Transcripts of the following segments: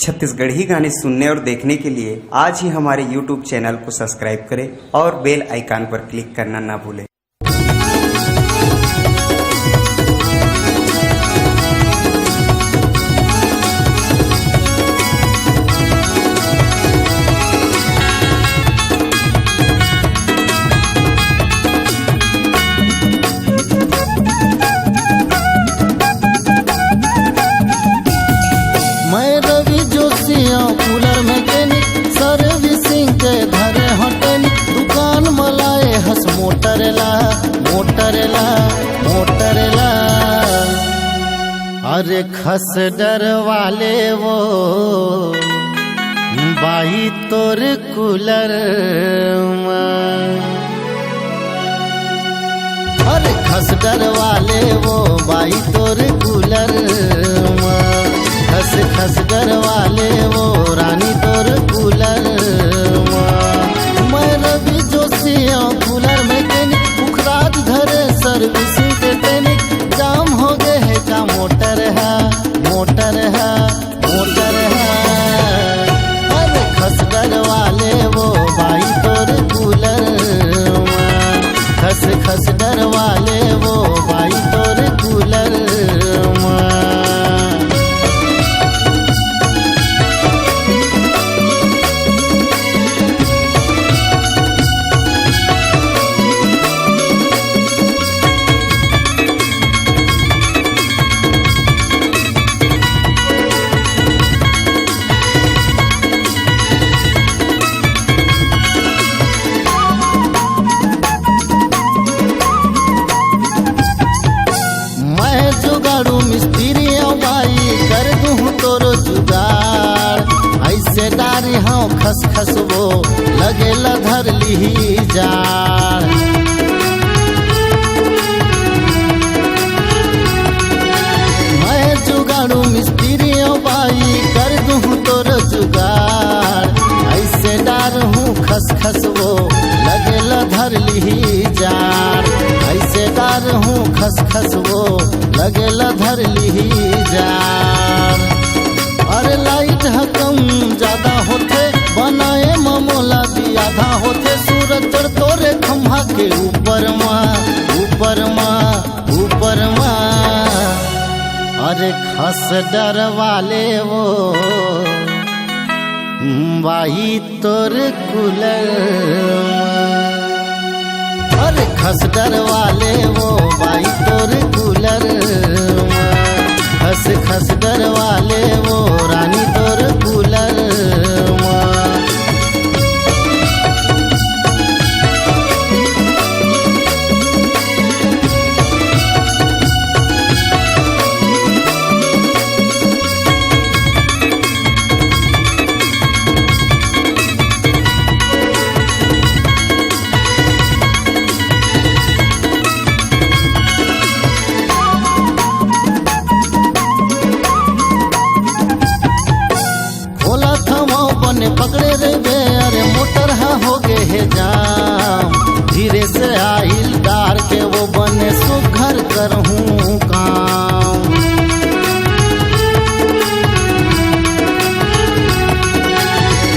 छत्तीसगढ़ी गाने सुनने और देखने के लिए आज ही हमारे YouTube चैनल को सब्सक्राइब करें और बेल आइकन पर क्लिक करना ना भूलें। कूलर मैकेनिक सर्विसिंग के धरे हटन दुकान मलाए हस मोटरला मोटरला मोटरला। अरे खस डर वाले वो बाई तोर कूलर अरे खस डर वाले वो बाई तोर कूलर खस खस डर वाले वो रानी तोर कूलर। मैं रवि जोशिया कूलर मैकेनिक पुखराज धरे सर्विसिंग के टेनिक जाम हो गए है का मोटर है मोटर है मोटर है। अरे खस डर वाले वो बाई तोर कूलर खस खस डर वाले वो बाई तोर कूलर। जुगाड़ू मिस्त्री बाई कर दूँ तोरो जुगाड़ ऐसे डारी हाँ खस खस वो लगे धर ली जाड़। मैं जुगाड़ू मिस्त्री बाई कर दूँ तोरो जुगाड़ ऐसे डार हूँ खस खस वो लगे धर ली जाड़ ऐसे डार हूँ खस खस वो लगेला धर ली जार। अरे लाइट कम ज्यादा होते बनाए ममोला भी आधा होते सूरज चढ़ तोरे खम्भा के ऊपर माँ ऊपर माँ ऊपर माँ। अरे खस डर वाले वो बाई तोर कूलर अरे खस डर वाले वो बाई तोर कूलर खस खस डर वाले वो रानी तोर कूलर। पकड़े रे बे अरे मोटर हो गए है जाम धीरे से आइल डार के वो बने सुघर करहूँ काम।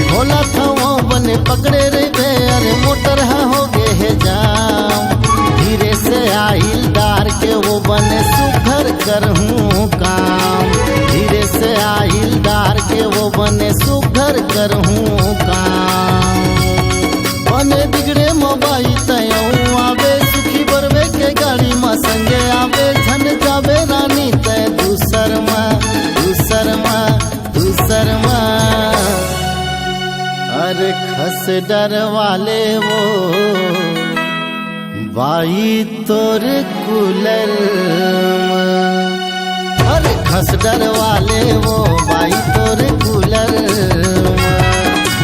भोला था वो बने पकड़े रे बे अरे मोटर हो गए है जाम धीरे से आइल डार के वो बने सुघर करहूँ काम। धीरे से आइल डार के वो बने सुघर करहूँ काम। बने बिगड़े मोबाइल तयऊ आवे सुखी बरवे के गाड़ी माँ संगे आवे झन जावे रानी तय दूसर माँ दूसर माँ दूसर माँ। अरे खस डर वाले वो बाई तोर कूलर अरे खस डर वाले वो बाई तोर कूलर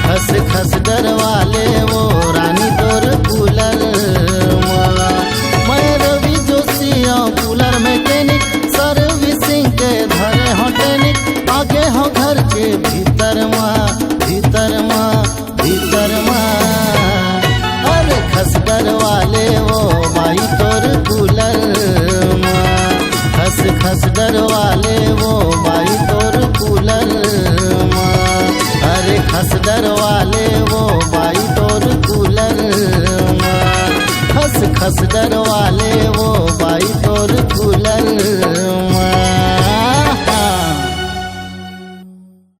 खस खस डर वाले वो रानी तोर कूलर। मैं रवि जोशिया कूलर मैकेनिक सर्विसिंग के धरे हटेनिक आगे हो घर के भीतर माँ भीतर माँ भीतर माँ। अरे खस डर वाले वो बाई तोर कूलर खस खस डर वाले वो बाई तोर कूलर। खस डरवाले वो बाई तोर कूलर खस खस डरवाले वो बाई तोर कूलर